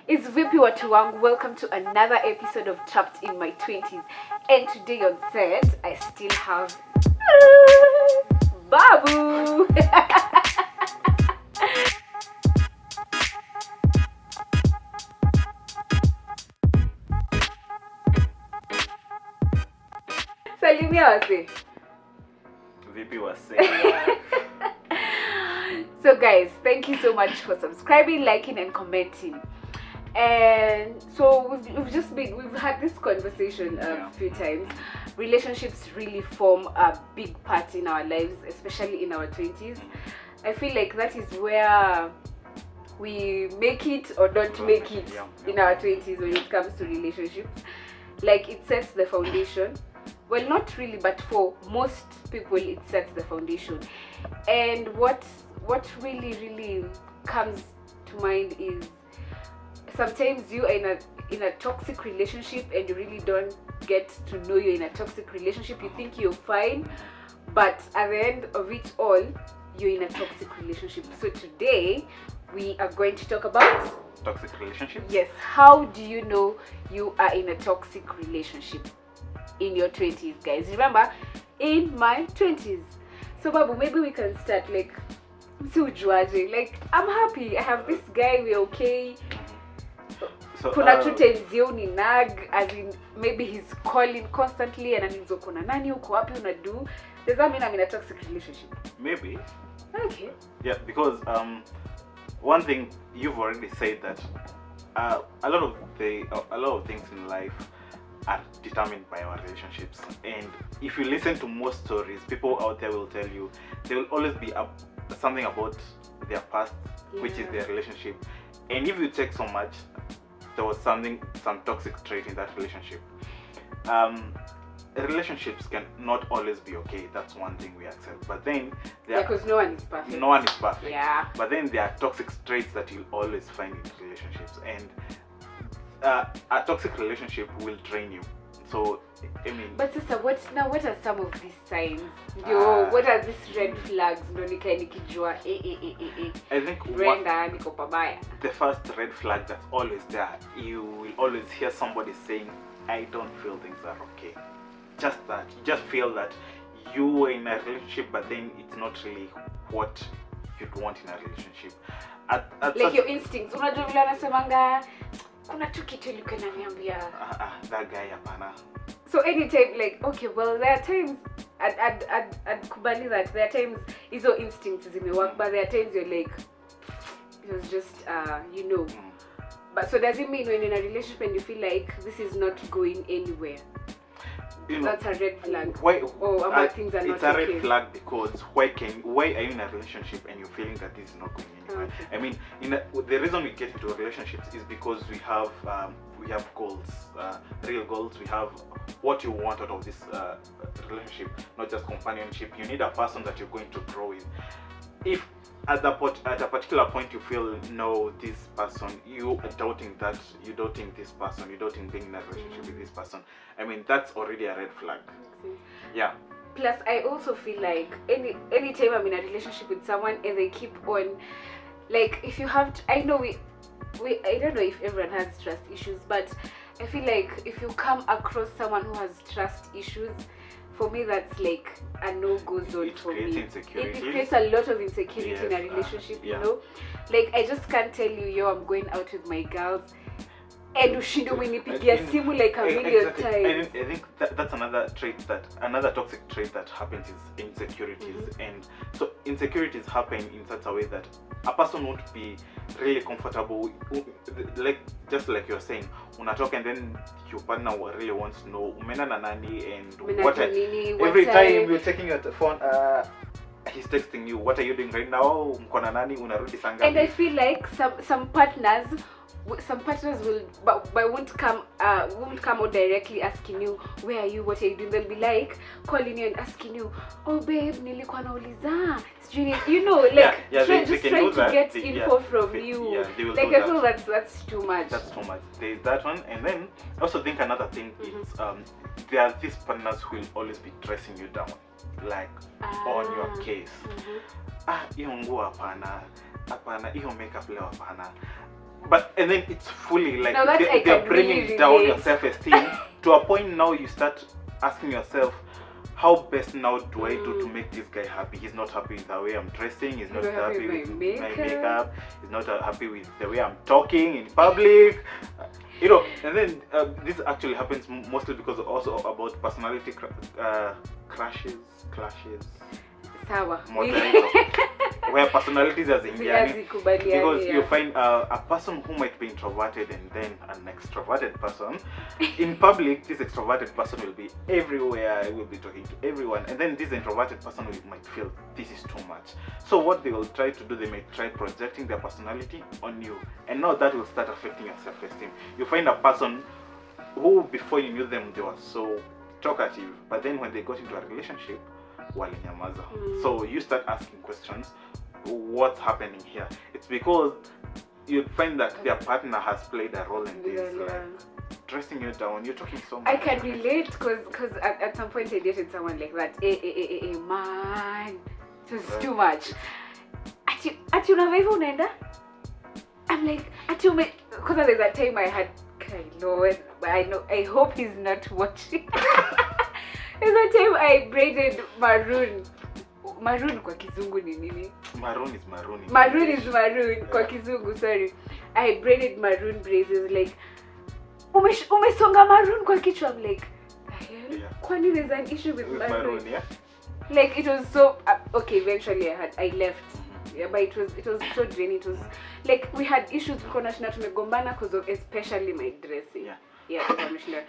It's Vipi watu wangu. Welcome to another episode of Trapped in My 20s. And today on set, I still have Babu. Salimia wase. Vipi was saying. So guys, thank you so much for subscribing, liking and commenting. And so we've had this conversation a few times. Relationships really form a big part in our lives, especially in our 20s. I feel like that is where we make it or don't make it in our 20s when it comes to relationships. Like, it sets the foundation. Well, not really, but for most people it sets the foundation. And what really comes to mind is sometimes you are in a toxic relationship and you really don't get to know you're in a toxic relationship. You think you're fine, but at the end of it all, you're in a toxic relationship. So today we are going to talk about Toxic relationships? Yes, how do you know you are in a toxic relationship in your 20s, guys? Remember, in my 20s. So Babu, maybe we can start like I'm happy. I have this guy, we're okay. So, kuna tu tenzio ni nag, as in maybe he's calling constantly and ananizo kuna nani uko wapi unadu. Does that mean I'm in a toxic relationship? Maybe. Okay. Yeah, because one thing you've already said that a lot of things in life are determined by our relationships. And if you listen to most stories, people out there will tell you there will always be something about their past, which is their relationship. And if you check so much, there was some toxic trait in that relationship. Relationships can not always be okay. That's one thing we accept. But then because no one is perfect. No one is perfect. Yeah. But then there are toxic traits that you'll always find in relationships, and a toxic relationship will drain you. So I mean. But sister, what are some of these signs? What are these red flags? I think the first red flag that's always there, you will always hear somebody saying, I don't feel things are okay. Just that. You just feel that you are in a relationship, but then it's not really what you'd want in a relationship. Like your instincts. Unajua vile anasemanga kuna tu kitu ilikuwa inaniambia that guy hapana. So anytime, like, okay, well, there are times I'd kubali that there are times hizo instincts zimework, but there are times you're like, it was just But so does it mean when in a relationship and you feel like this is not going anywhere? That's a red flag. Why? Things are not it's a red okay. flag because why are you in a relationship and you're feeling that this is not going anywhere? Okay. I mean, the reason we get into relationships is because we have goals, real goals. We have what you want out of this relationship, not just companionship. You need a person that you're going to grow with. If at a particular point you feel no, this person, you are doubting that, you doubting this person, you doubting being in a relationship with this person, I mean, that's already a red flag. Yeah. Plus, I also feel like anytime I'm in a relationship with someone and they keep on, like, if you have I know I don't know if everyone has trust issues, but I feel like if you come across someone who has trust issues, for me that's like a no-go zone for me. It creates a lot of insecurity in a relationship, you know? Like, I just can't tell you, I'm going out with my girls and ushindo umenipigia simu like a million times. I think that's another toxic trait that happens is insecurities. And so insecurities happen in such a way that a person won't be really comfortable, like just like you're saying, unatoka and then your partner really wants to know umena na nani and every time you're taking your phone, he's texting you, what are you doing right now, mkona nani, unarudi sanga. And I feel like some partners won't come out directly asking you, where are you, what are you doing. They'll be like calling you and asking you, oh babe, nilikuwa nauliza, you know, like trying to get info from you. Like, I feel that's too much. That's too much. There's that one. And then I also think another thing is there are these partners who will always be dressing you down, like on your case. Hiyo nguo hapana, hiyo makeup leo hapana. But and then it's fully like Now that I they're can bringing really down your relate. self-esteem to a point now you start asking yourself, how best now do I do to make this guy happy? He's not happy with the way I'm dressing. He's not happy with my makeup. He's not happy with the way I'm talking in public. You know, and then this actually happens mostly because also about personality clashes. Sawa. Where personalities are Indian, because yeah. you find a person who might be introverted and then an extroverted person. In public, this extroverted person will be everywhere, will be talking to everyone, and then this introverted person might feel this is too much. So what they will try to do, they may try projecting their personality on you, and now that will start affecting your self-esteem. You find a person who before you knew them, they were so talkative, but then when they got into a relationship, walinyamaza. So you start asking questions, what's happening here? It's because you find that their partner has played a role in this, like dressing you down. You're talking so much. I can relate because at some point I dated someone like that. Man, it was too much. Ati unavaiva unaenda? I'm like, ati ume, because there's a time I had, Lord, but I hope he's not watching. There's a time I braided maroon. Maroon kwa kizungu ni nini? Maroon is maroon. Maroon is maroon kwa kizungu, sorry. I braided maroon braids. Like, umesonga maroon kwa kichwa. I'm like, kwani there's an issue with maroon? Yeah? Like, it was so okay. Eventually I left. Yeah, but it was so draining. It was like we had issues with Konashina tumegombana because of especially my dressing. Yeah, Commissioner.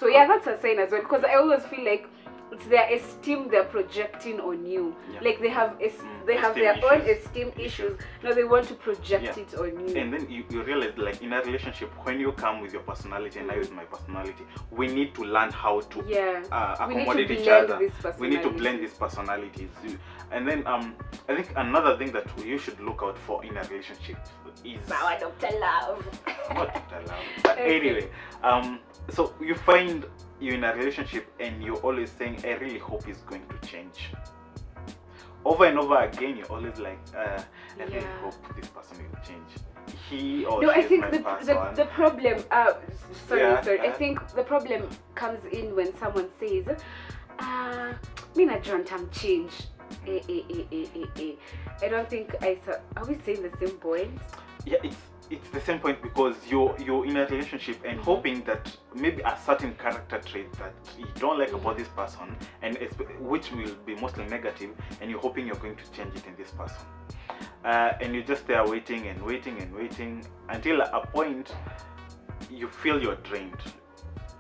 So yeah, that's a sign as well, because I always feel like it's their esteem they're projecting on you. Like they have their own esteem issues. Now they want to project it on you. And then you realize, like in a relationship, when you come with your personality and I with my personality, we need to learn how to accommodate each other. We need to blend these personalities. And then I think another thing that you should look out for in a relationship is Dr. Love. Not Dr. Love. But anyway, so you find you're in a relationship and you're always saying, I really hope he's going to change. Over and over again, you're always like, I really hope this person will change. He or she I think is my person. the problem, sorry. I think the problem comes in when someone says, Mina Jontam change. I don't think are we saying the same point? Yeah, it's the same point, because you're in a relationship and hoping that maybe a certain character trait that you don't like about this person, and which will be mostly negative, and you're hoping you're going to change it in this person, and you're just there waiting until a point you feel you're drained.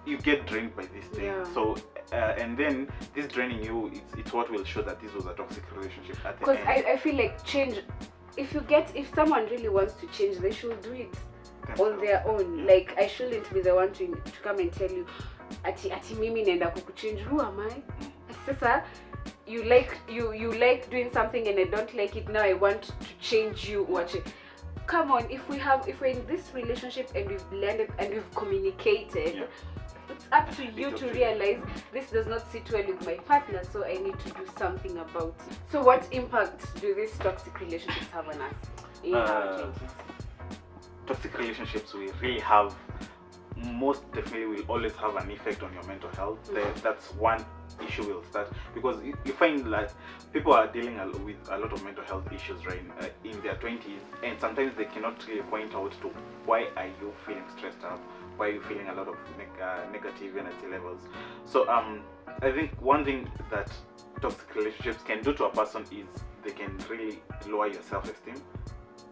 You get drained by this thing. So and then this draining you, it's what will show that this was a toxic relationship at the end. Because I feel like change, if someone really wants to change, they should do it on their own. Like, I shouldn't be the one to come and tell you ati mimi naenda kukuchange. Who am I? Sasa you like doing something and I don't like it, now I want to change you. Watch it. Come on, if we're in this relationship and we've blended and we've communicated, it's up to you to realize this does not sit well with my partner, so I need to do something about it. So what impact do these toxic relationships have on us in our 20s? Toxic relationships will really have, most definitely will always have an effect on your mental health. That's one issue will start, because you find that people are dealing with a lot of mental health issues right in their 20s, and sometimes they cannot really point out to why are you feeling stressed out, why are you feeling a lot of negative energy levels. So I think one thing that toxic relationships can do to a person is they can really lower your self-esteem.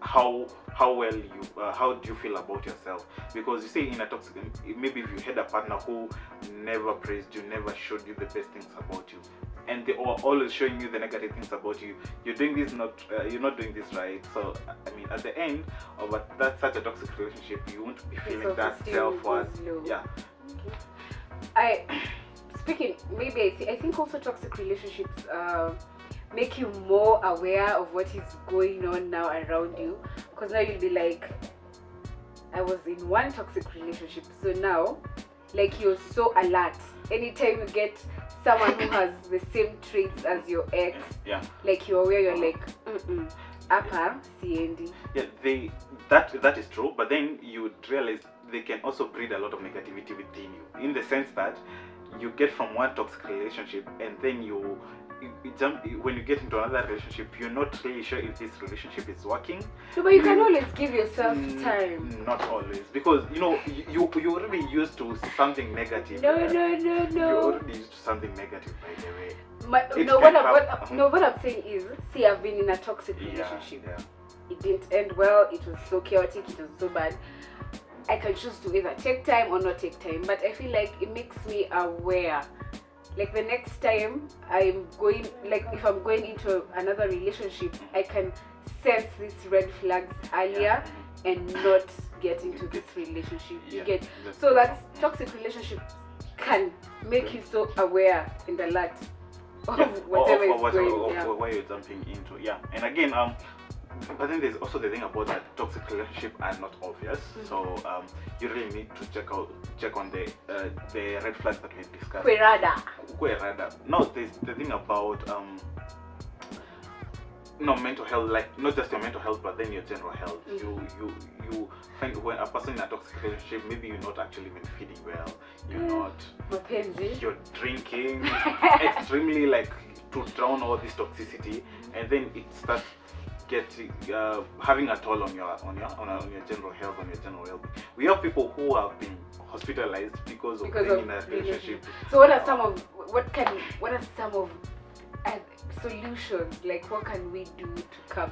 How do you feel about yourself? Because you see, in a toxic, maybe if you had a partner who never praised you, never showed you the best things about you, and they are always showing you the negative things about you, you're doing this you're not doing this right. So I mean, at the end of such a toxic relationship, you won't be feeling that self-worth. I think also toxic relationships make you more aware of what is going on now around you, because now you'll be like, I was in one toxic relationship, so now like you're so alert anytime you get someone who has the same traits as your ex, like you're aware, you're like Upper CND. Yeah, that is true, but then you would realize they can also breed a lot of negativity within you, in the sense that you get from one toxic relationship and then you jump when you get into another relationship. You're not really sure if this relationship is working. No, but you can always give yourself time. Not always, because you already used to something negative. No. You're already used to something negative, by the way. What I'm saying is, see, I've been in a toxic relationship. Yeah. It didn't end well. It was so chaotic. It was so bad. I can choose to either take time or not take time, but I feel like it makes me aware. Like the next time I'm going, like if I'm going into another relationship, I can sense these red flags earlier and not get into this relationship. You get so that toxic relationships can make you so aware and alert of whatever is going. What you're jumping into. Yeah, and again, but then there's also the thing about that toxic relationship are not obvious. So you really need to check on the red flags that we discussed. Kwerada. No, there's the thing about mental health, like not just your mental health, but then your general health. You find when a person in a toxic relationship, maybe you're not actually even feeding well. You're drinking extremely, like to drown all this toxicity, and then it starts getting having a toll on your general health, on your general health. We have people who have been hospitalized because of being in a relationship. So what are some of solutions? Like what can we do to curb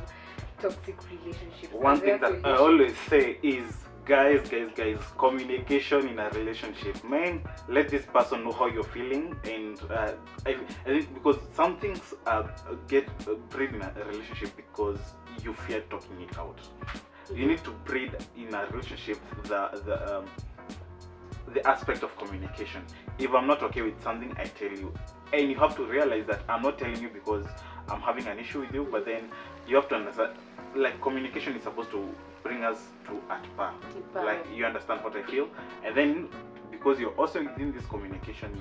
toxic relationships? One thing that I always say is, guys, communication in a relationship. Man, let this person know how you're feeling, and I think because some things get breed in a relationship because you fear talking it out. You need to breed in a relationship the aspect of communication. If I'm not okay with something, I tell you, and you have to realize that I'm not telling you because I'm having an issue with you, but then you have to understand, like, communication is supposed to bring us to at par. Like, you understand what I feel, and then because you're also within this communication,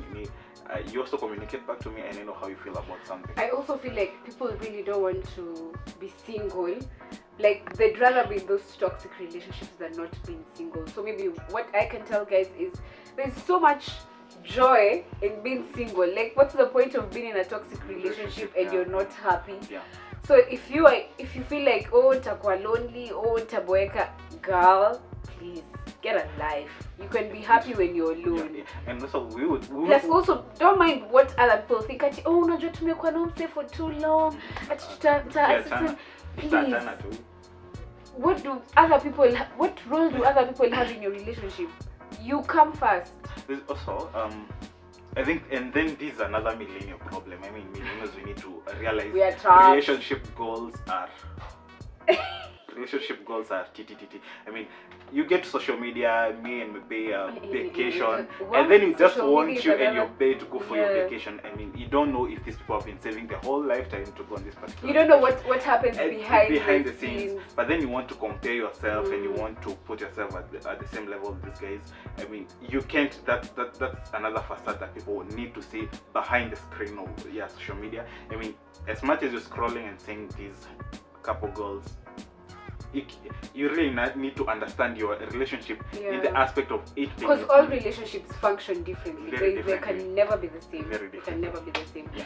you also communicate back to me, and I know how you feel about something. I also feel like people really don't want to be single. Like, they'd rather be in those toxic relationships than not being single. So maybe what I can tell guys is there's so much joy in being single. Like, what's the point of being in a toxic relationship and you're not happy? Yeah. So if you feel like, oh, nitakuwa lonely, oh, nitaboeka, girl, please get a life. You can be happy when you're alone. Yeah. And also we would plus also don't mind what other people think. Oh, unajua tumekuwa na mse for too long. Please. What role do other people have in your relationship? You come first. There's also I think, and then this is another millennial problem. I mean, millennials, we need to realize relationship goals are TTTT. I mean, you get to social media, me and my vacation, and then you just want you and your babe to go for your vacation. I mean, you don't know if these people have been saving their whole lifetime to go on this particular. You don't know what happens behind the scenes. But then you want to compare yourself and you want to put yourself at the same level as these guys. I mean, you can't. That's another facade that people need to see behind the screen of social media. I mean, as much as you're scrolling and seeing these couple girls, you really need to understand your relationship in the aspect of it, because all relationships function differently. They can never be the same. They can never be the same. Yeah.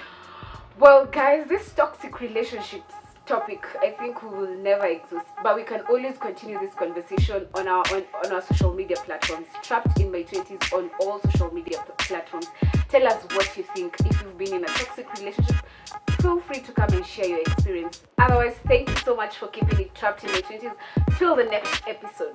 Well, guys, this toxic relationships topic, I think we will never exhaust, but we can always continue this conversation on our social media platforms. Trapped in My 20s on all social media platforms. Tell us what you think. If you've been in a toxic relationship, feel free to come and share your experience. Otherwise, thank you so much for keeping it trapped in my 20s. Till the next episode.